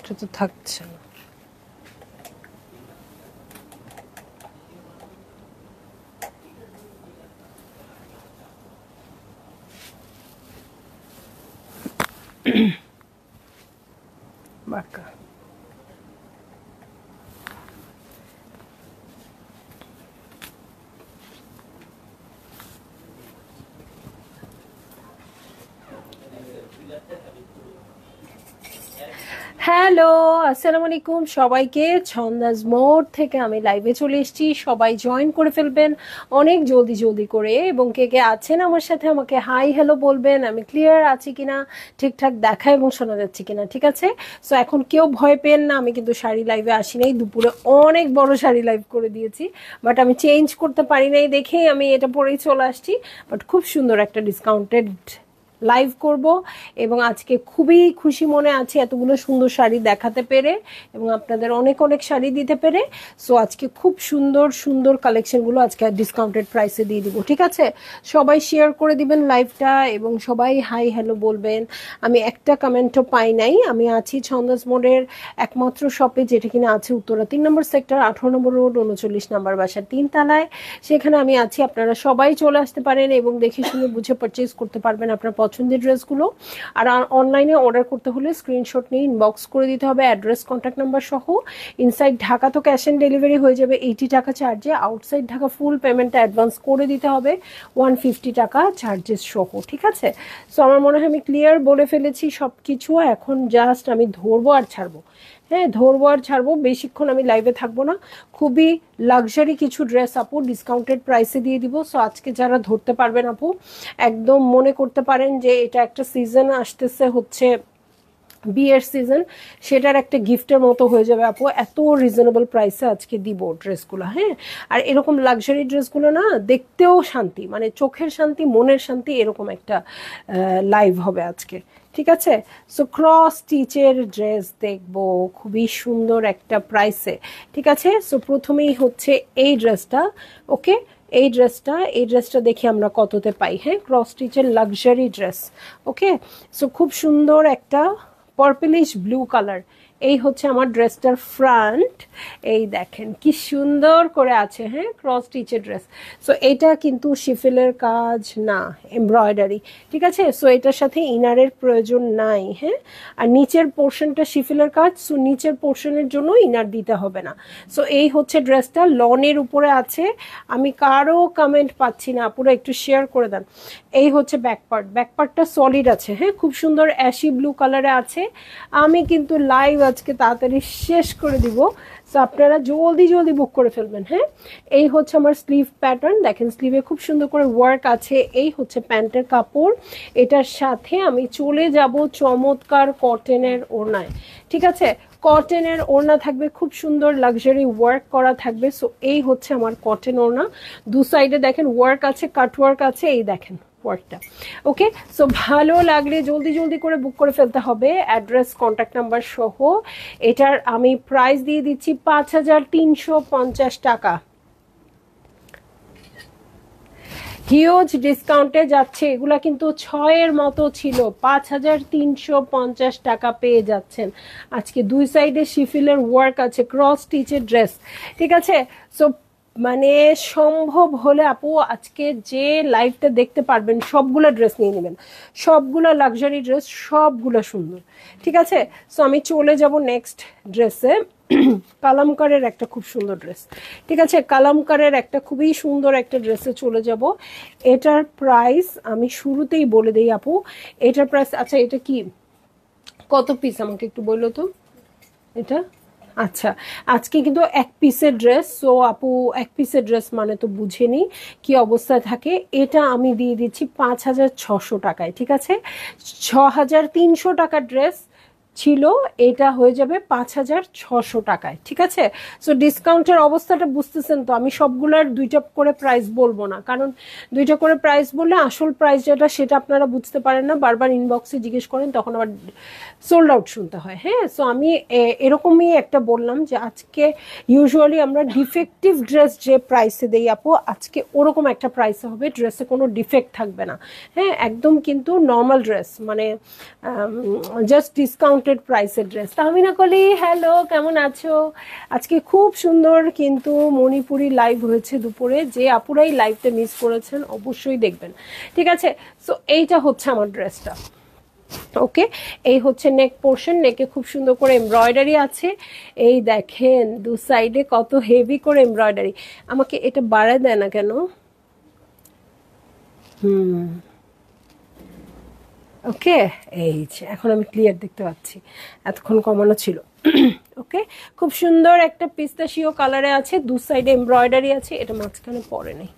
এটা তো থাকছে না। বাঁকা হ্যালো, আসসালামু আলাইকুম সবাইকে। ছন্দাজ মোড থেকে আমি লাইভে চলে এসেছি, সবাই জয়েন করে ফেলবেন অনেক জলদি জলদি করে, এবং কে কে আছেন আমার সাথে আমাকে হাই হ্যালো বলবেন, আমি ক্লিয়ার আছি কিনা, ঠিকঠাক দেখা এবং শোনা যাচ্ছে কিনা। ঠিক আছে, সো এখন কেউ ভয় পেন না, আমি কিন্তু শাড়ি লাইভে আসি নাই, দুপুরে অনেক বড় শাড়ি লাইভ করে দিয়েছি, বাট আমি চেঞ্জ করতে পারি নাই দেখেই আমি এটা পরেই চলে আসছি। বাট খুব সুন্দর একটা ডিসকাউন্টেড লাইভ করব, এবং আজকে খুবই খুশি মনে আছে এতগুলো সুন্দর শাড়ি দেখাতে পেরে এবং আপনাদের অনেক অনেক শাড়ি দিতে পেরে। সো আজকে খুব সুন্দর সুন্দর কালেকশনগুলো আজকে ডিসকাউন্টেড প্রাইসে দিয়ে দিব। ঠিক আছে, সবাই শেয়ার করে দিবেন লাইভটা এবং সবাই হাই হ্যালো বলবেন। আমি একটা কমেন্টও পাই নাই। আমি আছি ছন্দাজ মোডের একমাত্র শপে, যেটা কিনা আছে উত্তরা 3 নম্বর সেক্টর, 18 নম্বর রোড, 39 নম্বর বাসার 3 তলায়। সেখানে আমি আছি, আপনারা সবাই চলে আসতে পারেন এবং দেখে শুনে বুঝে পারচেজ করতে পারবেন আপনার পছন্দের ড্রেসগুলো। আর অনলাইনে অর্ডার করতে হলে স্ক্রিনশট নিয়ে ইনবক্স করে দিতে হবে অ্যাড্রেস, কন্ট্যাক্ট নাম্বার সহ। ইনসাইড ঢাকা তো ক্যাশ অন ডেলিভারি হয়ে যাবে 80 টাকা চার্জে, আউটসাইড ঢাকা ফুল পেমেন্টটা অ্যাডভান্স করে দিতে হবে 150 টাকা চার্জেস সহ। ঠিক আছে, সো আমার মনে হয় আমি ক্লিয়ার বলে ফেলেছি সব কিছু। এখন জাস্ট আমি ধরবো আর ছাড়বো। হ্যাঁ, ধরবো আর ছাড়বো, বেশিক্ষণ আমি লাইভে থাকবো না। খুবই লাক্সারি কিছু ড্রেস আপু ডিসকাউন্টেড প্রাইসে দিয়ে দিব। সো আজকে যারা ধরতে পারবেন আপু, একদম মনে করতে পারেন যে এটা একটা সিজন আসতেছে, হচ্ছে বিয়ের সিজন, সেটার একটা গিফটের মতো হয়ে যাবে আপু। এত রিজনেবল প্রাইসে আজকে দিব ড্রেসগুলো। হ্যাঁ, আর এরকম লাক্সারি ড্রেসগুলো না দেখতেও শান্তি, মানে চোখের শান্তি, মনের শান্তি, এরকম একটা লাইভ হবে আজকে। ঠিক আছে, সো ক্রস স্টিচের ড্রেস দেখবো খুবই সুন্দর একটা প্রাইসে। ঠিক আছে, সো প্রথমেই হচ্ছে এই ড্রেসটা। ওকে, এই ড্রেসটা দেখি আমরা কততে পাই। হ্যাঁ, ক্রস স্টিচের লাক্সারি ড্রেস। ওকে, সো খুব সুন্দর একটা পার্পলিশ ব্লু কালার। এই হচ্ছে আমার ড্রেসটার ফ্রন্ট, এই দেখেন কি সুন্দর করে আছে। হ্যাঁ, ক্রস স্টিচের ড্রেস। সো এটা কিন্তু শিফেলের কাজ না, এমব্রয়ডারি। ঠিক আছে, সো এটার সাথে ইনারের প্রয়োজন নাই। হ্যাঁ, আর নিচের পোর্শনটা শিফেলের কাজ, সো নিচের পোর্শনের জন্য ইনার দিতে হবে না। সো এই হচ্ছে ড্রেসটা, লনের উপরে আছে। আমি কারো কমেন্ট পাচ্ছি না, পুরো একটু শেয়ার করে দেন। এই হচ্ছে ব্যাকপার্টটা সলিড আছে। হ্যাঁ, খুব সুন্দর অ্যাশি ব্লু কালারে আছে। আমি কিন্তু লাইভ আজকে তাড়াতাড়ি শেষ করে দিব, সো আপনারা জলদি জলদি বুক করে ফেলবেন। হ্যাঁ, এই হচ্ছে আমার স্লিভ প্যাটার্ন, দেখেন স্লিভে খুব সুন্দর করে ওয়ার্ক আছে। এই হচ্ছে প্যান্টের কাপড়, এটার সাথে আমি চলে যাব চমৎকার কটনের ওড়নায়। ঠিক আছে, কটনের ওড়না থাকবে, খুব সুন্দর লাক্সারি ওয়ার্ক করা থাকবে। সো এই হচ্ছে আমার কটন ওড়না, দু সাইডে দেখেন ওয়ার্ক আছে, কাট ওয়ার্ক আছে, এই দেখেন ওয়ার্কটা। ওকে, সো ভালো লাগলে জলদি জলদি করে বুক করে ফেলতে হবে, অ্যাড্রেস, কন্ট্যাক্ট নাম্বার সহ। এটার আমি প্রাইস দিয়ে দিচ্ছি 5350 টাকা। হিউজ ডিসকাউন্টে যাচ্ছে, এগুলা কিন্তু 6-এর মতো ছিল, 5350 টাকা পেয়ে যাচ্ছেন আজকে। দুই সাইডে শিফিলের ওয়ার্ক আছে, ক্রস স্টিচের ড্রেস। ঠিক আছে, সো মানে সম্ভব হলে আপু আজকে যে লাইভটা দেখতে পারবেন সবগুলো ড্রেস নিয়ে নেবেন, সবগুলো লাক্সারি ড্রেস, সবগুলো সুন্দর। ঠিক আছে, সো আমি চলে যাব নেক্সট ড্রেসে। কালামকারের একটা খুব সুন্দর ড্রেস। ঠিক আছে, কালামকারের একটা খুবই সুন্দর একটা ড্রেসে চলে যাব। এটার প্রাইস আমি শুরুতেই বলে দিই আপু, এটার প্রাইস, আচ্ছা এটা কি কত পিস আমাকে একটু বললো তো এটা। আচ্ছা, আজকে কিন্তু এক পিসের ড্রেস, সো আপু এক পিসের ড্রেস মানে তো বুঝেনি কি অবস্থায় থাকে। এটা আমি দিয়ে দিচ্ছি 5600 টাকায়। ঠিক আছে, 6300 টাকার ড্রেস ছিল, এটা হয়ে যাবে 5600 টাকায়। ঠিক আছে, সো ডিসকাউন্টের অবস্থাটা বুঝতেছেন তো। আমি সবগুলোর দুইটা করে প্রাইস বলবো না, কারণ দুইটা করে প্রাইস বললে আসল প্রাইস যেটা সেটা আপনারা বুঝতে পারেন না, বারবার ইনবক্সে জিজ্ঞেস করেন, তখন আবার সোল্ড আউট শুনতে হয়। হ্যাঁ, সো আমি এরকমই একটা বললাম যে আজকে ইউজুয়ালি আমরা ডিফেক্টিভ ড্রেস যে প্রাইসে দেই আপু, আজকে ওরকম একটা প্রাইসে হবে, ড্রেসে কোনো ডিফেক্ট থাকবে না। হ্যাঁ, একদম কিন্তু নর্মাল ড্রেস, মানে জাস্ট ডিসকাউন্ট ডিসকাউন্টেড প্রাইসের ড্রেস। তাহমিনা কলি হ্যালো, কেমন আছো? আজকে খুব সুন্দর কিন্তু মণিপুরি লাইভ হয়েছে দুপুরে, যে আপুরাই লাইভটা মিস করেছেন অবশ্যই দেখবেন, ঠিক আছে? সো এইটা হচ্ছে আমার ড্রেসটা, ওকে। এই হচ্ছে নেক পোর্শন, নেকে খুব সুন্দর করে এমব্রয়ডারি আছে, এই দেখেন দু সাইডে কত হেভি করে এমব্রয়ডারি। আমাকে এটা বাড়ায় দেয় না কেন? ওকে, এই যে এখন আমি ক্লিয়ার দেখতে পাচ্ছি, এতক্ষণ কমানো ছিল। ওকে, খুব সুন্দর একটা পিস্তাশিও কালারে আছে, দু সাইডে এমব্রয়ডারি আছে, এটা মাঝখানে পরে নেই।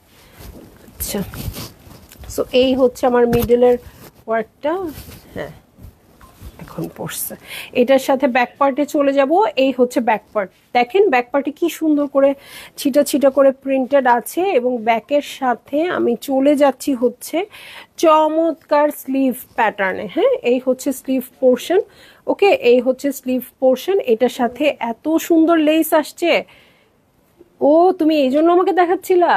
আচ্ছা, সো এই হচ্ছে আমার মিডলের ওয়ার্কটা। হ্যাঁ, এখন পড়ছে। এটার সাথে ব্যাক পার্টে চলে যাব। এই হচ্ছে ব্যাক পার্ট, দেখেন ব্যাক পার্টে কি সুন্দর করে ছিটা ছিটা করে প্রিন্টেড আছে, এবং ব্যাকের সাথে আমি চলে যাচ্ছি হচ্ছে চমৎকার স্লিভ প্যাটার্নে। হ্যাঁ, এই হচ্ছে স্লিভ পোর্শন, ওকে, এই হচ্ছে স্লিভ পোর্শন। এটার সাথে এত সুন্দর লেস আসছে। ও, তুমি এই জন্য আমাকে দেখাচ্ছিলা?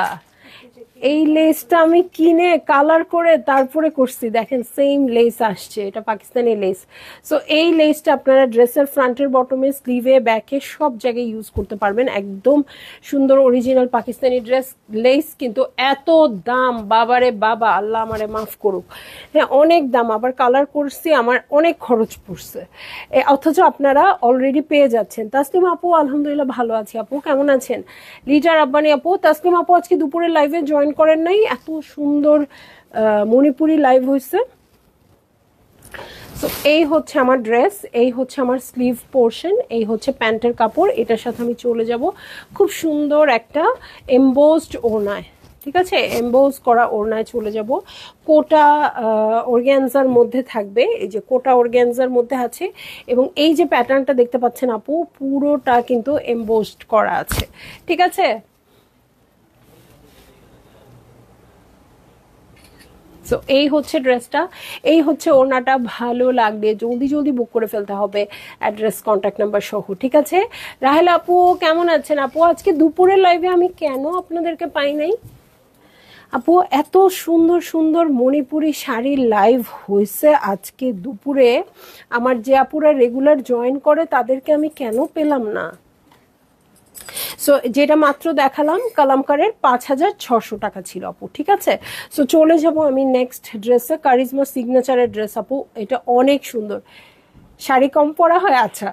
এই লেসটা আমি কিনে কালার করে তারপরে করছি, দেখেন সেম লেস আসছে, এটা পাকিস্তানি লেস। সো এই লেসটা আপনারা ড্রেসের ফ্রন্টের বটমে স্লিভে ব্যাকে সব জায়গায় ইউজ করতে পারবেন, একদম সুন্দর অরিজিনাল পাকিস্তানি ড্রেস লেস। কিন্তু এত দাম, বাবারে বাবা, আল্লাহ আমারে মাফ করুক, হ্যাঁ অনেক দাম। আবার কালার করছি, আমার অনেক খরচ পড়ছে, অথচ আপনারা অলরেডি পেয়ে যাচ্ছেন। তাসলিম আপু আলহামদুলিল্লাহ ভালো আছি, আপু কেমন আছেন? লিটার আব্বানি আপু, তাসলিম আপু আজকে দুপুরে লাইভে জয়েন করেন নাই, এত সুন্দর মণিপুরি লাইভ হয়েছে। সো এই হচ্ছে আমার ড্রেস, এই হচ্ছে আমার স্লিভ পোর্শন, এই হচ্ছে প্যান্টের কাপড়। এটার সাথে আমি চলে যাব খুব সুন্দর একটা এমবোসড ওড়নায়, ঠিক আছে, এমবোজ করা ওড়নায় চলে যাব। কোটা অর্গ্যানজার মধ্যে থাকবে, এই যে কোটা অর্গ্যানজার মধ্যে আছে, এবং এই যে প্যাটার্নটা দেখতে পাচ্ছেন আপু, পুরোটা কিন্তু এমবোসড করা আছে, ঠিক আছে। সো এই হচ্ছে ড্রেসটা, এই হচ্ছে ওড়নাটা। ভালো লাগবে জলদি জলদি বুক করে ফেলতে হবে, অ্যাড্রেস কন্ট্যাক্ট নাম্বার সহ, ঠিক আছে। রাহেলা আপু কেমন আছেন? আপু আজকে দুপুরের লাইভে আমি কেন আপনাদেরকে পাই নাই? আপু এত সুন্দর সুন্দর মণিপুরি শাড়ির লাইভ হয়েছে আজকে দুপুরে, আমার যে আপুরা রেগুলার জয়েন করে তাদেরকে আমি কেন পেলাম না? সো যেটা মাত্র দেখালাম কালামকারের 5,600 টাকা ছিল আপু, ঠিক আছে। সো চলে যাব আমি নেক্সট ড্রেসে, কারিজমা সিগনেচারের ড্রেস আপু, এটা অনেক সুন্দর। শাড়ি কম পরা হয়? আচ্ছা,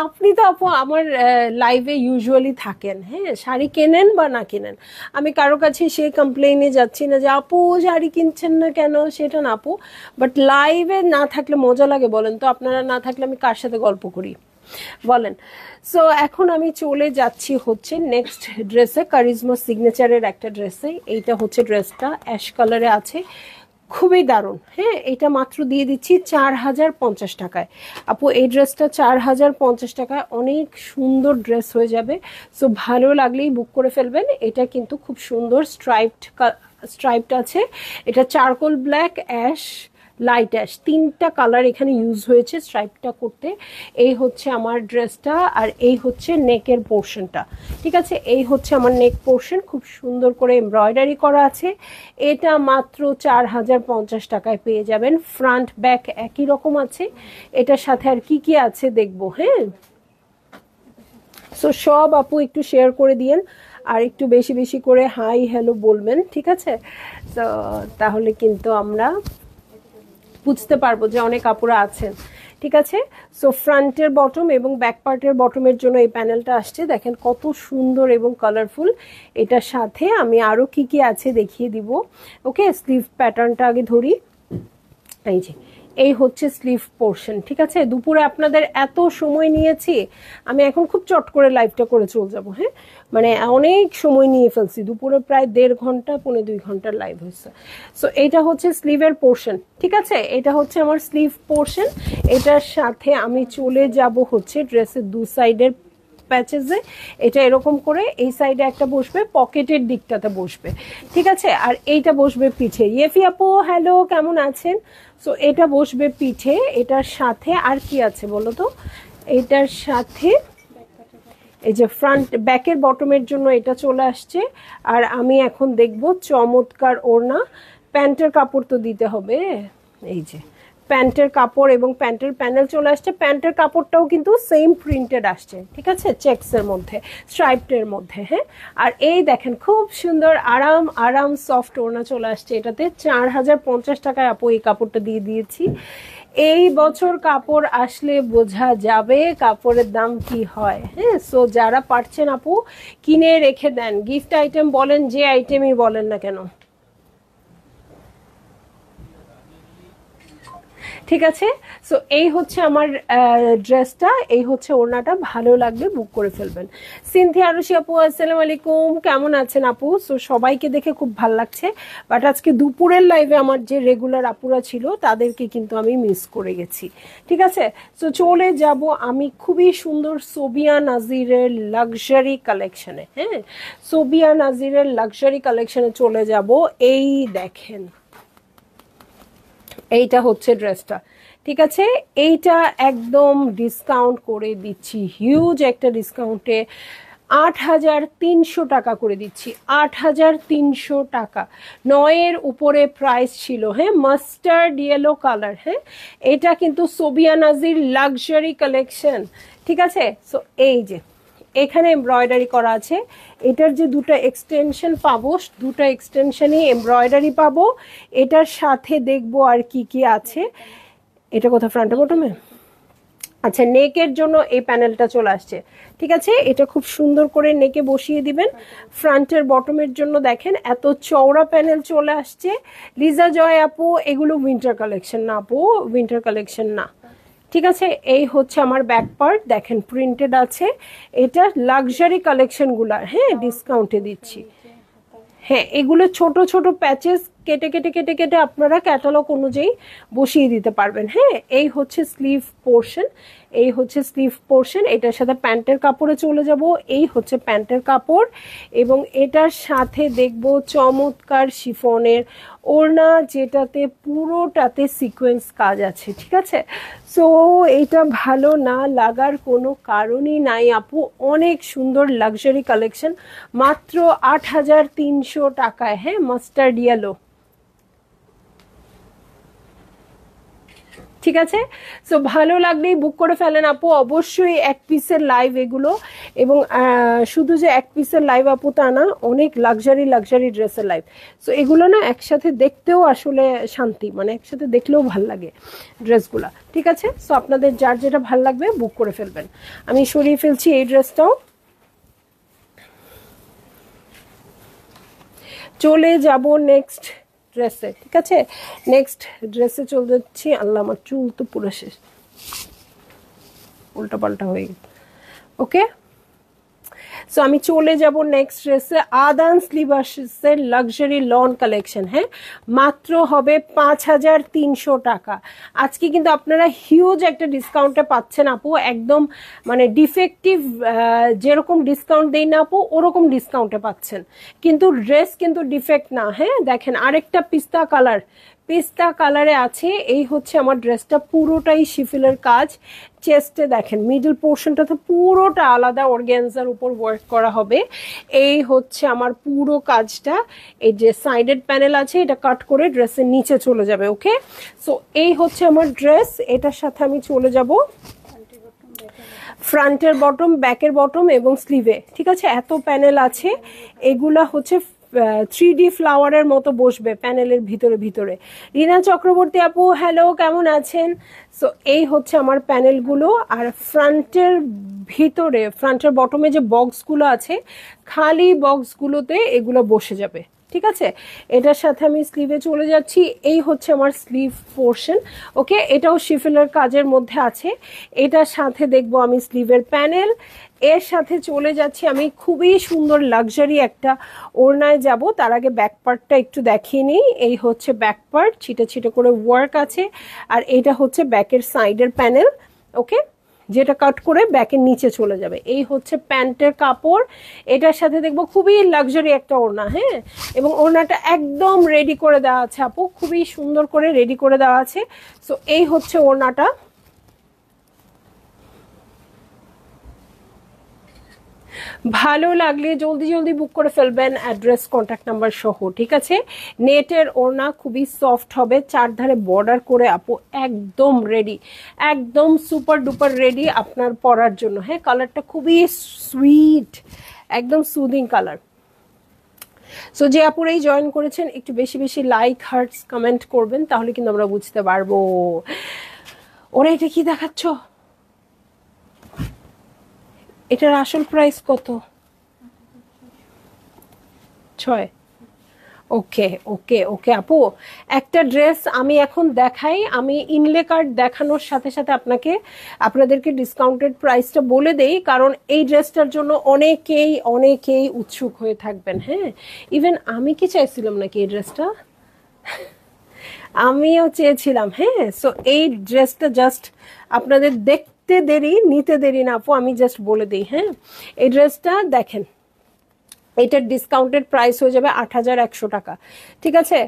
আপনি তো আপু আমার লাইভে ইউজুয়ালি থাকেন, হ্যাঁ, শাড়ি কেনেন বা না কেনেন, আমি কারো কাছে সে কমপ্লেইনে যাচ্ছি না যে আপু শাড়ি কিনছেন না কেন, সেটা না আপু। বাট লাইভে না থাকলে মজা লাগে বলেন তো? আপনারা না থাকলে আমি কার সাথে গল্প করি বলেন? সো এখন আমি চলে যাচ্ছি হচ্ছে নেক্সট ড্রেসে, কারিজমা সিগনেচারের একটা ড্রেসে। এইটা হচ্ছে ড্রেসটা অ্যাশ কালারে আছে, খুবই দারুণ। হ্যাঁ, এটা মাত্র দিয়ে দিচ্ছি 4,050 টাকায়। আপু এই ড্রেসটা 4,050 টাকায় অনেক সুন্দর ড্রেস হয়ে যাবে। সো ভালো লাগলেই বুক করে ফেলবেন। এটা কিন্তু খুব সুন্দর স্ট্রাইপড আছে, এটা charcoal black, ash, light ash, তিনটা কালার এখানে ইউজ হয়েছে স্ট্রাইপটা করতে। এই হচ্ছে আমার ড্রেসটা, আর এই হচ্ছে নেকের পোর্শনটা, ঠিক আছে। এই হচ্ছে আমার নেক পোর্শন, খুব সুন্দর করে এমব্রয়ডারি করা আছে। এটা মাত্র 4,050 টাকায় পেয়ে যাবেন। ফ্রন্ট ব্যাক একই রকম আছে। এটার সাথে আর কি কি আছে দেখবো, হ্যাঁ। সো সব আপু একটু শেয়ার করে দিয়েন, আর একটু বেশি বেশি করে হাই হ্যালো বলবেন, ঠিক আছে। তো তাহলে কিন্তু আমরা বুঝতে পারবো যে অনেক আপুরা আছেন, ঠিক আছে। সো ফ্রন্টের বটম এবং ব্যাক পার্টের বটমের জন্য এই প্যানেলটা আসছে, দেখেন কত সুন্দর এবং কালারফুল। এটার সাথে আমি আরো কি কি আছে দেখিয়ে দিব, ওকে। স্লিভ প্যাটার্নটা আগে ধরি, এই যে এই হচ্ছে স্লিভ পোর্শন, ঠিক আছে। দুপুরে আপনাদের এত সময় নিয়েছি, আমি এখন খুব চট করে লাইভটা করে চলে যাবো, হ্যাঁ, মানে অনেক সময় নিয়ে ফেলছি, দুপুরে প্রায় 1.5 ঘন্টা 1.5-2 ঘন্টার লাইভ হয়েছে। সো এটা হচ্ছে স্লিভের পোর্শন, ঠিক আছে, এটা হচ্ছে আমার স্লিভ পোর্শন। এটার সাথে আমি চলে যাব হচ্ছে ড্রেসের দু সাইডের প্যাচেসে, এটা এরকম করে এই সাইডে একটা বসবে, পকেটের দিকটাতে বসবে, ঠিক আছে। আর এইটা বসবে পিঠে। ইয়েফি আপু হ্যালো, কেমন আছেন? সো এটা বসবে পিঠে। এটার সাথে আর কি আছে বলো তো? এটার সাথে এই যে ফ্রন্ট ব্যাকের বটমের জন্য এটা চলে আসছে। আর আমি এখন দেখব চমৎকার ওড়না, প্যান্টের কাপড় তো দিতে হবে, এই যে প্যান্টের কাপড় এবং প্যান্টের প্যানেল চলে আসছে। প্যান্টের কাপড়টাও কিন্তু সেম প্রিন্টেড আসছে, ঠিক আছে, চেকসের মধ্যে, স্ট্রাইপটের মধ্যে। হ্যাঁ, আর এই দেখেন খুব সুন্দর আরাম আরাম সফট ওড়না চলে আসছে। এটাতে 4050 টাকায় আপু এই কাপড়টা দিয়ে দিয়েছি। এই বছর কাপড় আসলে বোঝা যাবে কাপড়ের দাম কি হয়। হ্যাঁ, সো যারা পারছেন আপু কিনে রেখে দেন, গিফট আইটেম বলেন, যে আইটেমই বলেন না কেন, ঠিক আছে। সো এই হচ্ছে আমার ড্রেসটা, এই হচ্ছে ওড়নাটা, ভালো লাগবে বুক করে ফেলবেন। সিনথিয়া আরুষি আপু আসসালামু আলাইকুম, কেমন আছেন আপু? সো সবাইকে দেখে খুব ভালো লাগছে, বাট আজকে দুপুরের লাইভে আমার যে রেগুলার আপুরা ছিল তাদেরকে কিন্তু আমি মিস করে গেছি, ঠিক আছে। সো চলে যাব আমি খুবই সুন্দর সোবিয়া নাজিরের লাক্সারি কালেকশনে। হ্যাঁ, সোবিয়া নাজিরের লাক্সারি কালেকশনে চলে যাব। এই দেখেন, এইটা হচ্ছে ড্রেসটা, ঠিক আছে। এইটা একদম ডিসকাউন্ট করে দিচ্ছি, হিউজ একটা ডিসকাউন্টে 8300 টাকা করে দিচ্ছি। 8300 টাকা, 9-এর উপরে প্রাইস ছিল। হ্যাঁ, মাস্টার্ড ইয়েলো কালার। হ্যাঁ, এটা কিন্তু সোবিয়া নাজির লাক্সারি কালেকশন, ঠিক আছে। সো এই যে এখানে এমব্রয়ডারি করা আছে, এটার যে দুটো এক্সটেনশন পাবো, দুটো এক্সটেনশনই এমব্রয়ডারি পাবো। এটার সাথে দেখবো আর কি কি আছে। এটা কোথাও ফ্রন্টে বটমে, আচ্ছা, নেকের জন্য এই প্যানেলটা চলে আসছে, ঠিক আছে। এটা খুব সুন্দর করে নেকে বসিয়ে দিবেন। ফ্রন্টের বটমের জন্য দেখেন এত চওড়া প্যানেল চলে আসছে। লিজা জয় আপু, এগুলো উইন্টার কালেকশন না আপু, উইন্টার কালেকশন না, ঠিক আছে। এই হচ্ছে আমার ব্যাক পার্ট, দেখেন প্রিন্টেড আছে। এটা লাক্সারি কালেকশনগুলো, হ্যাঁ, ডিসকাউন্টে দিচ্ছি। হ্যাঁ, এগুলো ছোট ছোট প্যাচেস কেটে কেটে কেটে কেটে আপনারা ক্যাটালগ অনুযায়ী বসিয়ে দিতে পারবেন। হ্যাঁ, এই হচ্ছে স্লিভ পোর্শন, এই হচ্ছে স্লিভ পোর্শন। এটার সাথে প্যান্টের কাপড়ে চলে যাব, এই হচ্ছে প্যান্টের কাপড়, এবং এটার সাথে দেখব চমৎকার শিফনের ওড়না, যেটাতে পুরোটাতে সিকোয়েন্স কাজ আছে, ঠিক আছে। সো এটা ভালো না লাগার কোনো কারণই নাই আপু, অনেক সুন্দর লাক্সারি কালেকশন, মাত্র 8300 টাকায়। হ্যাঁ, মাস্টার্ড ইয়েলো, ঠিক আছে। সো ভালো লাগলেই বুক করে ফেলেন আপু, অবশ্যই এক পিসের লাইভ এগুলো, এবং শুধু যে এক পিসের লাইভ আপু তা না, অনেক লাক্সারি লাক্সারি ড্রেসের লাইভ। সো এগুলো না একসাথে দেখতেও আসলে শান্তি, মানে একসাথে দেখলেও ভাল লাগে ড্রেসগুলা, ঠিক আছে। সো আপনাদের যার যেটা ভাল লাগবে বুক করে ফেলবেন। আমি সরিয়ে ফেলছি এই ড্রেসটাও, চলে যাব নেক্সট ড্রেসে, ঠিক আছে। নেক্সট ড্রেসে চলে যাচ্ছি। আল্লাহ, আমার চুল তো পুরো শেষ, উল্টা পাল্টা হয়ে গেছে। ওকে, সো আমি চলে যাব নেক্সট ড্রেসে। আদান স্লিভার্সের লাক্সারি লন কালেকশন। হ্যাঁ, মাত্র হবে 5300 টাকা। আজকে কিন্তু আপনারা হিউজ একটা ডিসকাউন্টে পাচ্ছেন আপু, একদম মানে ডিফেক্টিভ যেরকম ডিসকাউন্ট দেই না আপু, ওরকম ডিসকাউন্টে পাচ্ছেন, কিন্তু ড্রেস কিন্তু ডিফেক্ট না। হ্যাঁ, দেখেন আরেকটা পিস্তা কালার, পিস্তা কালারে আছে। এই হচ্ছে আমার ড্রেসটা, পুরোটাই শিফিলের কাজ। চেস্টে দেখেন মিডল পোর্শনটাতে পুরোটা আলাদা অর্গ্যানজার উপর ওয়ার্ক করা হবে। এই হচ্ছে আমার পুরো কাজটা। এই যে সাইডেড প্যানেল আছে, এটা কাট করে ড্রেসের নিচে চলে যাবে। ওকে, সো এই হচ্ছে আমার ড্রেস। এটার সাথে আমি চলে যাব ফ্রন্টের বটম, ব্যাকের বটম এবং স্লিভে, ঠিক আছে। এত প্যানেল আছে, এগুলা হচ্ছে 3D ফ্লাওয়ারের মতো বসবে প্যানেলের ভিতরে ভিতরে। রিনা চক্রবর্তী আপু হ্যালো, কেমন আছেন? সো এই হচ্ছে আমার প্যানেলগুলো। আর ফ্রন্টের ভিতরে, ফ্রন্টের বটমে যে বক্সগুলো আছে, খালি বক্সগুলোতে এগুলো বসে যাবে, ঠিক আছে। এটার সাথে আমি স্লিভে চলে যাচ্ছি। এই হচ্ছে আমার স্লিভ পোর্শন। ওকে, এটাও শিফেলের কাজের মধ্যে আছে। এটার সাথে দেখবো আমি স্লিভের প্যানেল। এর সাথে চলে যাচ্ছি আমি খুবই সুন্দর লাক্সারি একটা ওড়নায় যাব। তার আগে ব্যাক পার্টটা একটু দেখিয়ে নিই। এই হচ্ছে ব্যাক পার্ট, ছিটে ছিটে করে ওয়ার্ক আছে। আর এটা হচ্ছে ব্যাকের সাইডের প্যানেল, ওকে, যেটা কাট করে ব্যাকের নিচে চলে যাবে। এই হচ্ছে প্যান্টের কাপড়। এটার সাথে দেখবো খুবই লাক্সারি একটা ওড়না। হ্যাঁ, এবং ওড়নাটা একদম রেডি করে দেওয়া আছে আপু, খুবই সুন্দর করে রেডি করে দেওয়া আছে। সো এই হচ্ছে ওড়নাটা। ভালো লাগলে জলদি জলদি বুক করে ফেলবেন, অ্যাড্রেস কন্ট্যাক্ট নাম্বার সহ, ঠিক আছে? নেটের ওড়না খুবই সফট হবে, চারধারে বর্ডার করে আপু একদম রেডি, একদম সুপার ডুপার রেডি আপনার পরার জন্য। হ্যাঁ, কালারটা খুবই সুইট, একদম সুদিং কালার। সো যে আপুরাই জয়েন করেছেন একটু বেশি বেশি লাইক, হার্টস, কমেন্ট করবেন, তাহলে কিন্তু আমরা বুঝতে পারবো। ওরা এটা কি দেখাচ্ছ? এটার আসল প্রাইস কত? 6। ওকে ওকে ওকে আপু, একটা ড্রেস আমি এখন দেখাই, আমি ইনলে কার্ড দেখানোর সাথে সাথে আপনাদেরকে ডিসকাউন্টেড প্রাইসটা বলে দেই, কারণ এই ড্রেসটার জন্য অনেকেই অনেকেই উৎসুক হয়ে থাকবেন। হ্যাঁ, ইভেন আমি কি চাইছিলাম নাকি এই ড্রেসটা, আমিও চেয়েছিলাম। হ্যাঁ, সো এই ড্রেসটা জাস্ট আপনাদের দেখতে দেরি, নিতে দেরি না আপু, আমি জাস্ট বলে দিই। হ্যাঁ, এই ড্রেসটা দেখেন, এটার ডিসকাউন্টেড প্রাইস হয়ে যাবে ৮১০০ টাকা, ঠিক আছে?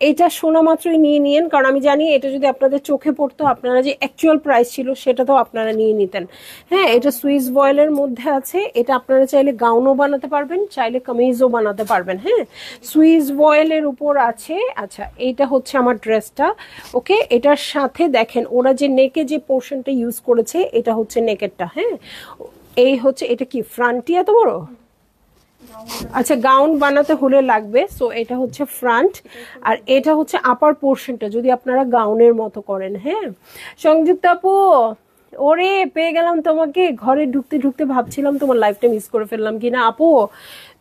এটা শোনা মাত্রই নিয়ে নিন, কারণ আমি জানি এটা যদি আপনাদের চোখে পড়তো আপনারা যে অ্যাকচুয়াল প্রাইস ছিল সেটা তো আপনারা নিয়ে নিতেন। হ্যাঁ, এটা সুইস ভয়েলের মধ্যে আছে, এটা আপনারা চাইলে গাউনও বানাতে পারবেন, চাইলে কামিজও বানাতে পারবেন। হ্যাঁ, সুইস ভয়েলের উপর আছে। আচ্ছা, এইটা হচ্ছে আমার ড্রেসটা। ওকে, এটার সাথে দেখেন ওরা যে নেকে যে পোর্শনটা ইউজ করেছে, এটা হচ্ছে নেকেরটা। হ্যাঁ, এই হচ্ছে, এটা কি ফ্রন্টই এত বড়? আচ্ছা, গাউন বানাতে হলে লাগবে। সো এটা হচ্ছে ফ্রন্ট, আর এটা হচ্ছে আপার পোর্শনটা যদি আপনারা গাউনের মতো করেন। হ্যাঁ, সংযুক্ত আপু, ওরে পেয়ে গেলাম তোমাকে। ঘরে ঢুকতে ঢুকতে ভাবছিলাম তোমার লাইফটা মিস করে ফেললাম কিনা। আপু,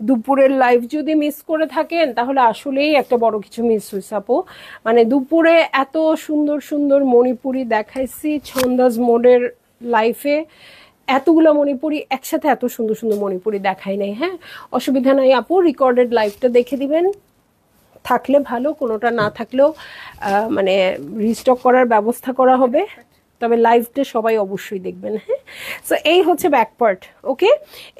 দুপুরের লাইভ যদি মিস করে থাকেন তাহলে আসলেই একটা বড় কিছু মিস হয়েছে আপু। মানে দুপুরে এত সুন্দর সুন্দর মণিপুরি দেখাইছি ছন্দাজ মোডের লাইফে, এতগুলো মণিপুরি একসাথে, এত সুন্দর সুন্দর মণিপুরি দেখাই নাই। হ্যাঁ, অসুবিধা নাই আপু, রেকর্ডেড লাইভটা দেখে দিবেন, থাকলে ভালো, কোনোটা না থাকলেও মানে রিস্টক করার ব্যবস্থা করা হবে, তবে লাইভটা সবাই অবশ্যই দেখবেন। হ্যাঁ, সো এই হচ্ছে ব্যাক পার্ট। ওকে,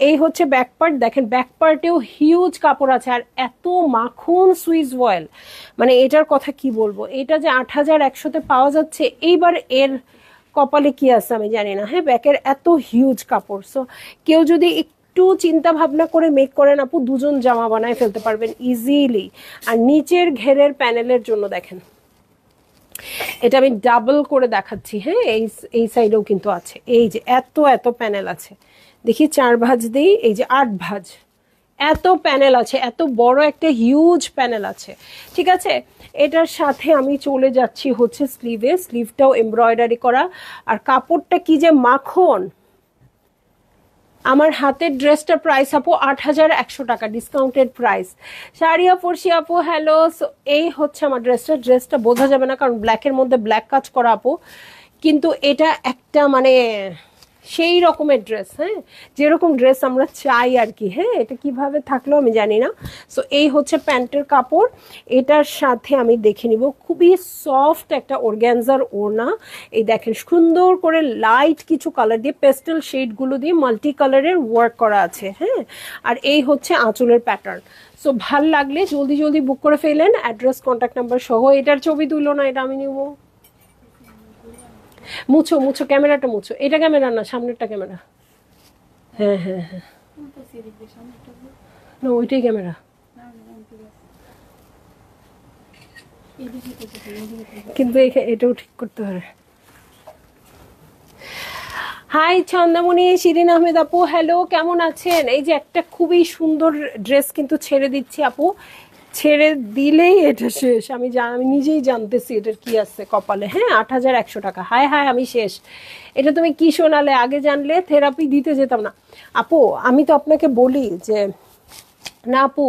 এই হচ্ছে ব্যাক পার্ট। দেখেন ব্যাক পার্টেও হিউজ কাপড় আছে, আর এত মাখন সুইস ভয়েল, মানে এটার কথা কি বলবো। এটা যে ৮১০০-তে পাওয়া যাচ্ছে, এইবার এর কপালে কি আছে আমি জানি না। হ্যাঁ, ব্যাকের এত হিউজ কাপড়, সো কেউ যদি একটু চিন্তা ভাবনা করে মেক করেন আপু, দুজন জামা বানায় ফেলতে পারবেন ইজিলি। আর নিচের ঘেরের প্যানেলের জন্য দেখেন, এটা আমি ডাবল করে দেখাচ্ছি। হ্যাঁ, এই সাইডেও কিন্তু আছে, এই যে এত এত প্যানেল আছে। দেখি 4 ভাঁজ দিই, এই যে 8 ভাঁজ, এত প্যানেল আছে, এত বড় একটা হিউজ প্যানেল আছে, ঠিক আছে? এটার সাথে আমি চলে যাচ্ছি হচ্ছে স্লিভে, স্লিভটাও এমব্রয়ডারি করা, আর কাপড়টা কি যে মাখন। আমার হাতের ড্রেসটার প্রাইস আপু ৮১০০ টাকা, ডিসকাউন্টেড প্রাইস। শাড়িয়া পড়শি আপু, হ্যালো। সো এই হচ্ছে আমার ড্রেসটা বোঝা যাবে না কারণ ব্ল্যাকের মধ্যে ব্ল্যাক কাজ করা আপু, কিন্তু এটা একটা মানে সেই রকমের ড্রেস। হ্যাঁ, যেরকম ড্রেস আমরা চাই আর কি। হ্যাঁ, এটা কিভাবে থাকলো আমি জানি না। সো এই হচ্ছে প্যান্টের কাপড়, এটার সাথে আমি দেখে নিব খুবই সফট একটা অর্গ্যানজার ওড়না। এই দেখেন সুন্দর করে লাইট কিছু কালার দিয়ে, পেস্টেল শেডগুলো দিয়ে মাল্টি কালারের ওয়ার্ক করা আছে। হ্যাঁ, আর এই হচ্ছে আঁচলের প্যাটার্ন। সো ভাল লাগলে জলদি জলদি বুক করে ফেলেন, অ্যাড্রেস কন্ট্যাক্ট নাম্বার সহ। এটার ছবি তুলো না, এটা আমি নিব। মুছো মুছো, ক্যামেরাটা মুছো, এটা ক্যামেরা না, সামনেরটা ক্যামেরা। হ্যাঁ হ্যাঁ হ্যাঁ, না ওইটাই ক্যামেরা, কিন্তু এটাও ঠিক করতে হবে। হাই ছন্দামণি, শিরিন আহমেদ আপু, হ্যালো, কেমন আছেন? এই যে একটা খুবই সুন্দর ড্রেস কিন্তু ছেড়ে দিচ্ছি আপু, ছেড়ে দিলেই এটা শেষ। আমি নিজেই জানতেছি এটার কি আছে কপালে। হ্যাঁ, ৮১০০ টাকা। হায় হায়, আমি শেষ। এটা তুমি কি শোনালে, আগে জানলে থেরাপি দিতে যেতাম না। আপু আমি তো আপনাকে বলি যে না আপু,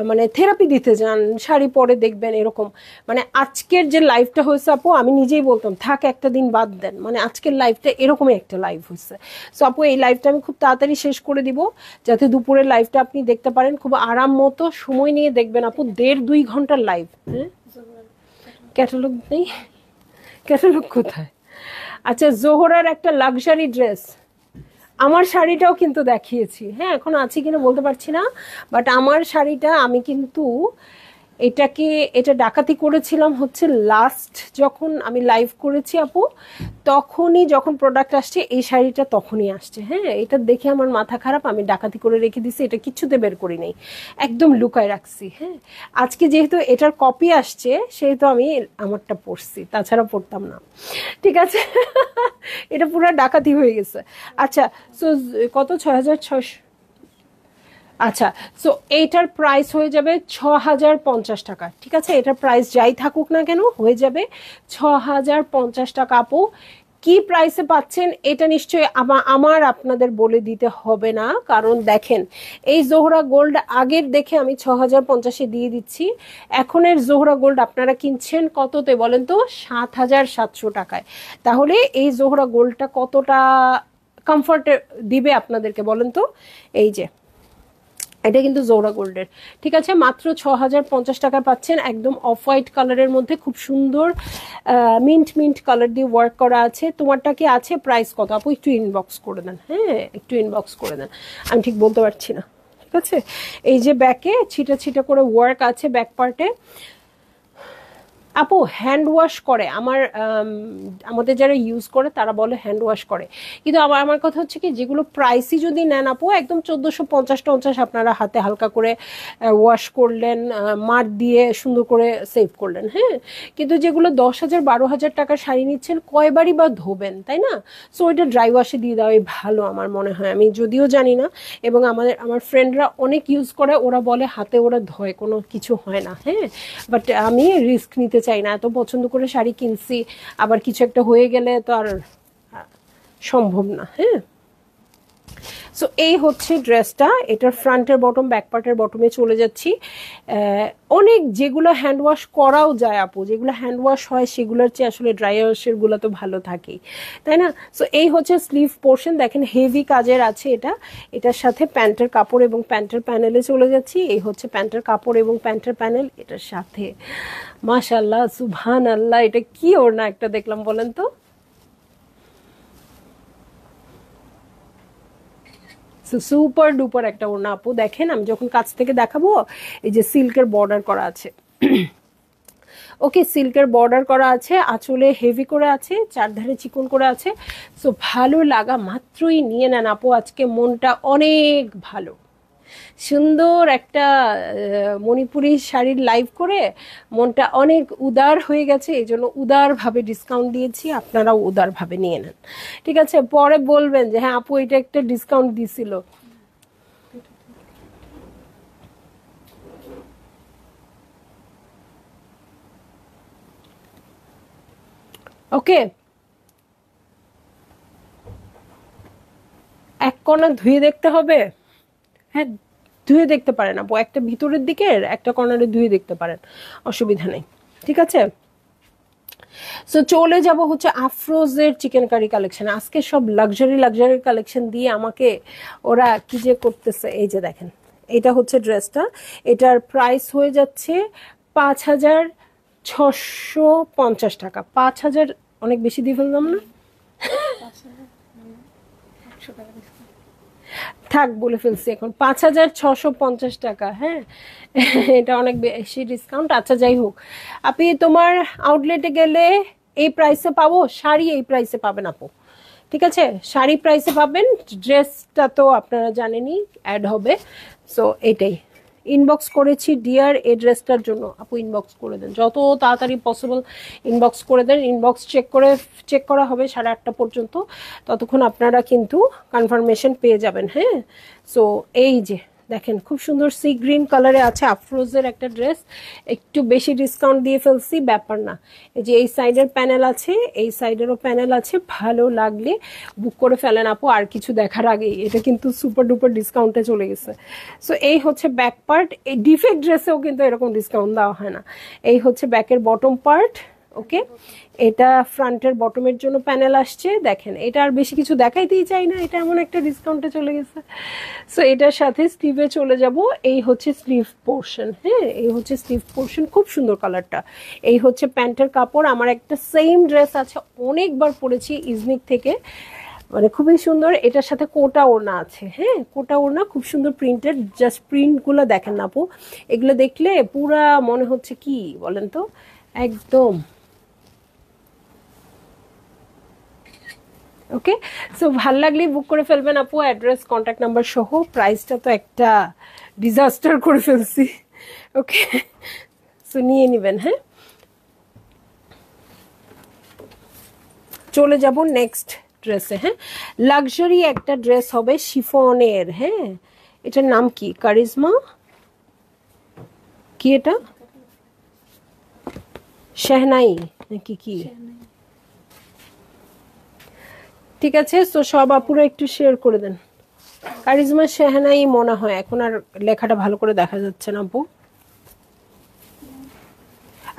মানে থেরাপি দিতে যান, শাড়ি পরে দেখবেন এরকম। মানে আজকের যে লাইফটা হয়েছে আপু, আমি নিজেই বলতাম থাক একটা দিন বাদ দেন, মানে আজকের লাইফটা এরকমই একটা লাইফ হয়েছে। সো আপু এই লাইফটা আমি খুব তাড়াতাড়ি শেষ করে দিব, যাতে দুপুরের লাইফটা আপনি দেখতে পারেন। খুব আরাম মতো সময় নিয়ে দেখবেন আপু, ১.৫-২ ঘন্টার লাইভ। হ্যাঁ, ক্যাটালগ নেই? ক্যাটালগ কোথায়? আচ্ছা, জোহরার একটা লাক্সারি ড্রেস, আমার শাড়িটাও কিন্তু দেখিয়েছি। হ্যাঁ, এখন আছে কিনা বলতে পারছি না, বাট আমার শাড়িটা আমি কিন্তু এটাকে এটা ডাকাতি করেছিলাম হচ্ছে লাস্ট যখন আমি লাইভ করেছি আপু, তখনই যখন প্রোডাক্ট আসছে এই শাড়িটা তখনই আসছে। হ্যাঁ, এটা দেখে আমার মাথা খারাপ, আমি ডাকাতি করে রেখে দিছি, এটা কিচ্ছুতে বের করি নাই, একদম লুকায় রাখছি। হ্যাঁ, আজকে যেহেতু এটার কপি আসছে সেহেতু আমি আমারটা পরছি, তাছাড়া পরতাম না। ঠিক আছে। এটা পুরো ডাকাতি হয়ে গেছে। আচ্ছা, সো কত, 6,600। আচ্ছা, সো এইটার প্রাইস হয়ে যাবে 6,050 টাকা। ঠিক আছে, এটার প্রাইস যাই থাকুক না কেন হয়ে যাবে 6,050 টাকা। আপু কি প্রাইসে পাচ্ছেন এটা নিশ্চয়ই আমার আপনাদের বলে দিতে হবে না, কারণ দেখেন এই জোহরা গোল্ড আগের দেখে আমি 6,050-এ দিয়ে দিচ্ছি। এখনের জোহরা গোল্ড আপনারা কিনছেন কততে বলেন তো? 7,700 টাকায়। তাহলে এই জোহরা গোল্ডটা কতটা কমফর্ট দিবে আপনাদেরকে বলেন তো? এই যে এটা কিন্তু জোহরা গোল্ডের। ঠিক আছে, মাত্র 6,050 টাকা পাচ্ছেন, একদম অফ হোয়াইট কালারের মধ্যে খুব সুন্দর মিন্ট মিন্ট কালার দিয়ে ওয়ার্ক করা আছে। তোমারটা কি আছে? প্রাইস কত আপু একটু ইনবক্স করে দেন। হ্যাঁ, একটু ইনবক্স করে দেন, আমি ঠিক বলতে পারছি না। ঠিক আছে, এই যে ব্যাকে ছিটা ছিটা করে ওয়ার্ক আছে ব্যাক পার্টে। আপু হ্যান্ড ওয়াশ করে আমাদের যারা ইউজ করে তারা বলে হ্যান্ড ওয়াশ করে, কিন্তু আমার কথা হচ্ছে কি, যেগুলো প্রাইসই যদি নেন আপু একদম 1,450-50 আপনারা হাতে হালকা করে ওয়াশ করলেন, মার দিয়ে সুন্দর করে সেভ করলেন। হ্যাঁ, কিন্তু যেগুলো 10,000 12,000 টাকার শাড়ি নিচ্ছেন কয়বারই বা ধোবেন, তাই না? সো ওইটা ড্রাই ওয়াশে দিয়ে দেওয়াই ভালো আমার মনে হয়। আমি যদিও জানি না, এবং আমার ফ্রেন্ডরা অনেক ইউজ করে, ওরা বলে হাতে ওরা ধোয় কোনো কিছু হয় না। হ্যাঁ, বাট আমি রিস্ক নিতে চাই না, এত পছন্দ করে শাড়ি কিনছি, আবার কিছু একটা হয়ে গেলে তো আর সম্ভব না। হ্যাঁ, সো এই হচ্ছে ড্রেসটা, এটার ফ্রন্টের বটম, ব্যাক পার্টের বটমে চলে যাচ্ছি। অনেক যেগুলো হ্যান্ড ওয়াশ করাও যায় আপু, যেগুলো হ্যান্ড ওয়াশ হয় সেগুলোর চেয়ে আসলে ড্রাই ওয়াশের গুলো তো ভালো থাকেই, তাই না? সো এই হচ্ছে স্লিভ পোর্শন, দেখেন হেভি কাজের আছে এটা। এটার সাথে প্যান্টের কাপড় এবং প্যান্টের প্যানেলে চলে যাচ্ছি। এই হচ্ছে প্যান্টের কাপড় এবং প্যান্টের প্যানেল এটার সাথে। মাশাল্লাহ, সুবহান আল্লাহ, এটা কি ওড়না একটা দেখলাম বলেন তো? সুপার ডুপার একটা ওড়না আপু, দেখেন আমি যখন কাছ থেকে দেখাবো, এই যে সিল্কের বর্ডার করা আছে। ওকে, সিল্কের বর্ডার করা আছে, আঁচলে হেভি করে আছে, চারধারে চিকন করে আছে। সো ভালো লাগা মাত্রই নিয়ে নেন আপু, আজকে মনটা অনেক ভালো। সুন্দর একটা মণিপুরি শাড়ির লাইভ করে মনটা অনেক উদার হয়ে গেছে, এই জন্য উদারভাবে ডিসকাউন্ট দিয়েছি, আপনারাও উদারভাবে নিয়ে নেন। ঠিক আছে, পরে বলবেন যে হ্যাঁ আপু এটা একটা ডিসকাউন্ট দিছিল। ওকে, এক কর্নার ধুয়ে দেখতে হবে। হ্যাঁ, ধুয়ে দেখতে পারেন আপু, একটা ভিতরের দিকে একটা কর্নারে ধুয়ে দেখতে পারেন, অসুবিধা নেই। ঠিক আছে, সো চলে যাব হচ্ছে আফরোজের চিকেন কারি কালেকশন। আজকে সব লাক্সারি লাক্সারি কালেকশন দিয়ে আমাকে ওরা কি যে করতেছে। এই যে দেখেন, এটা হচ্ছে ড্রেসটা, এটার প্রাইস হয়ে যাচ্ছে 5,650 টাকা। 5,000 অনেক বেশি দিয়ে ফেললাম না? থাক, বলে ফেলছি এখন, 5,650 টাকা। হ্যাঁ, এটা অনেক বেশি ডিসকাউন্ট। আচ্ছা যাই হোক, আপনি তোমার আউটলেটে গেলে এই প্রাইসে পাবো, শাড়ি এই প্রাইসে পাবেন আপু। ঠিক আছে, শাড়ি প্রাইসে পাবেন, ড্রেসটা তো আপনারা জানেনই অ্যাড হবে। সো এটাই ইনবক্স করেছি ডিয়ার এই ড্রেসটার জন্য। আপু ইনবক্স করে দেন, যত তাড়াতাড়ি পসিবল ইনবক্স করে দেন। ইনবক্স চেক করা হবে 8:30 পর্যন্ত, ততক্ষণ আপনারা কিন্তু কনফার্মেশন পেয়ে যাবেন। হ্যাঁ, সো এই যে দেখেন খুব সুন্দর সি গ্রিন কালারে আছে আফরোজের একটা ড্রেস, একটু বেশি ডিসকাউন্ট দিয়ে ফেলছি, ব্যাপার না। এই যে এই সাইডের প্যানেল আছে, এই সাইডেরও প্যানেল আছে, ভালো লাগলে বুক করে ফেলেন আপু, আর কিছু দেখার আগেই। এটা কিন্তু সুপার ডুপার ডিসকাউন্টে চলে গেছে। সো এই হচ্ছে ব্যাক পার্ট, এই ডিফেক্ট ড্রেসেও কিন্তু এরকম ডিসকাউন্ট দেওয়া হয় না। এই হচ্ছে ব্যাকের বটম পার্ট। ওকে, এটা ফ্রন্টের বটমের জন্য প্যানেল আসছে, দেখেন এটা আর বেশি কিছু দেখাইতেই চাই না, এটা এমন একটা ডিসকাউন্টে চলে গেছে। সো এটার সাথে স্লিভে চলে যাব। এই হচ্ছে স্লিভ পোর্শন। হ্যাঁ, এই হচ্ছে স্লিভ পোর্শন, খুব সুন্দর কালারটা। এই হচ্ছে প্যান্টের কাপড়। আমার একটা সেম ড্রেস আছে, অনেকবার পরেছি ইজনিক থেকে, মানে খুবই সুন্দর। এটার সাথে কোটা ওড়না আছে, হ্যাঁ কোটা ওড়না খুব সুন্দর প্রিন্টেড। জাস্ট প্রিন্টগুলো দেখেন না আপু, এগুলো দেখলে পুরা মনে হচ্ছে কি বলেন তো, একদম ওকে। সো ভাল লাগলে বুক করে ফেলবেন আপু, অ্যাড্রেস কন্ট্যাক্ট নাম্বার সহ। প্রাইসটা তো একটা ডিজাস্টার করে ফেলছি, ওকে। সো নিয়ে নেবেন, হ্যাঁ। চলে যাব নেক্সট ড্রেসে, হ্যাঁ। লাক্সারি একটা ড্রেস হবে শিফনের, হ্যাঁ। এটার নাম কি? কারিজমা কি এটা? শেহনাই নাকি কি? ঠিক আছে, তো সব আপুরা একটু শেয়ার করে দেন। কারিজমা শেহনাই মনে হয়, এখন আর লেখাটা ভালো করে দেখা যাচ্ছে না আপু।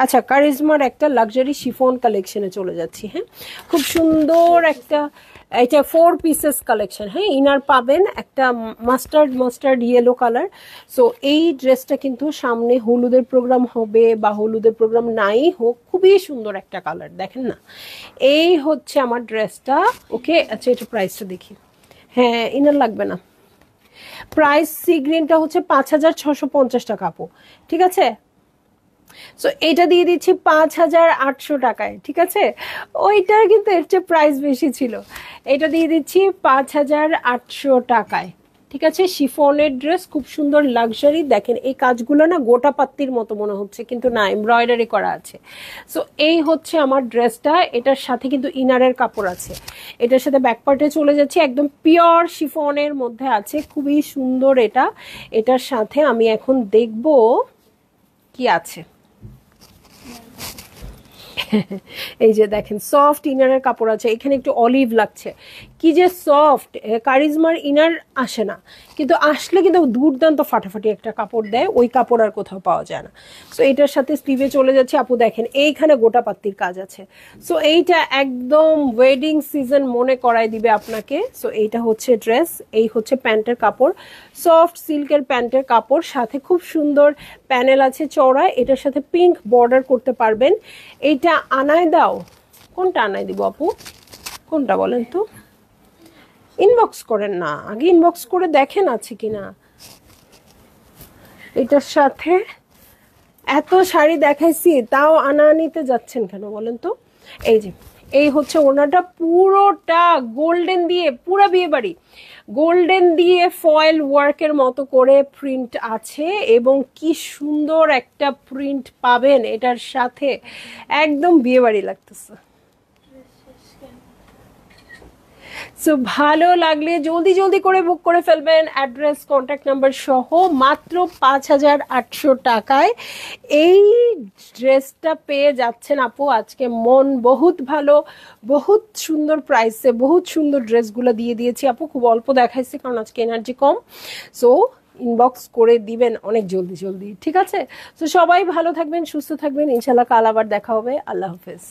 আচ্ছা, কারিজমার একটা লাক্সারি শিফন কালেকশনে চলে যাচ্ছি, হ্যাঁ। খুব সুন্দর একটা, এটা 4 পিসেস কালেকশন, হ্যাঁ। ইনার পাবেন একটা mustard mustard yellow colour. So এই ড্রেসটা কিন্তু সামনে হলুদের প্রোগ্রাম হবে বা হলুদের প্রোগ্রাম নাই হোক, খুবই সুন্দর একটা কালার, দেখেন না। এই হচ্ছে আমার ড্রেসটা, ওকে। আচ্ছা, এটা প্রাইসটা দেখি। হ্যাঁ, ইনার লাগবে না। প্রাইস সি গ্রিনটা হচ্ছে 5,650 টাকা আপু, ঠিক আছে। সো এটা দিয়ে দিচ্ছি 5,800 টাকায়, ঠিক আছে। ওইটার কিন্তু এর চেয়ে প্রাইস বেশি ছিল। এটা দিয়ে দিচ্ছি 5,800 টাকায়, ঠিক আছে। শিফনের ড্রেস, খুব সুন্দর লাক্সারি। দেখেন এই কাজগুলো না গোটা পাত্তির মতো মনে হচ্ছে, কিন্তু না, এমব্রয়ডারি করা আছে। সো এই হচ্ছে আমার ড্রেসটা। এটার সাথে কিন্তু ইনারের কাপড় আছে। এটার সাথে ব্যাক পার্টে চলে যাচ্ছে, একদম পিওর শিফনের মধ্যে আছে, খুবই সুন্দর এটা। এটার সাথে আমি এখন দেখব কি আছে। এই যে দেখেন সফট ইনারের কাপড় আছে, এখানে একটু অলিভ লাগছে, কি যে সফট। কারিজমার ইনার আসে না, কিন্তু আসলে কিন্তু দুর্দান্ত ফাটাফাটি একটা কাপড় দেয়, ওই কাপড় আর কোথাও পাওয়া যায় না। সো এটার সাথে স্লিভে চলে যাচ্ছে আপু, দেখেন এইখানে গোটা পাত্তির কাজ আছে। সো এইটা একদম ওয়েডিং সিজন মনে করাই দিবে আপনাকে। সো এইটা হচ্ছে ড্রেস, এই হচ্ছে প্যান্টের কাপড়, সফট সিল্কের প্যান্টের কাপড়, সাথে খুব সুন্দর প্যানেল আছে চওড়া। এটার সাথে পিঙ্ক বর্ডার করতে পারবেন। এইটা আনায় দাও, কোনটা আনায় দিব আপু, কোনটা বলেন তো? ইনবক্স করেন না, আগে ইনবক্স করে দেখেন আছে কিনা। এটার সাথে এত শাড়ি দেখাইছি, তাও আনা নিতে যাচ্ছেন কেন বলেন তো? এই যে এই হচ্ছে ওনাটা, পুরোটা গোল্ডেন দিয়ে, পুরো বিয়ে বাড়ি গোল্ডেন দিয়ে ফয়েল ওয়ার্কের মতো করে প্রিন্ট আছে, এবং কি সুন্দর একটা প্রিন্ট পাবেন এটার সাথে, একদম বিয়ে বাড়ি লাগতেছে। সো ভালো লাগলে জলদি জলদি করে বুক করে ফেলবেন, অ্যাড্রেস কন্ট্যাক্ট নাম্বার সহ, মাত্র 5,800 টাকায় এই ড্রেসটা পেয়ে যাচ্ছেন আপু। আজকে মন বহুত ভালো, বহুত সুন্দর প্রাইসে বহুত সুন্দর ড্রেসগুলো দিয়ে দিয়েছি আপু, খুব অল্প দেখাইছি কারণ আজকে এনার্জি কম। সো ইনবক্স করে দিবেন অনেক জলদি জলদি, ঠিক আছে। তো সবাই ভালো থাকবেন, সুস্থ থাকবেন, ইনশাল্লাহ কাল আবার দেখা হবে। আল্লাহ হাফেজ।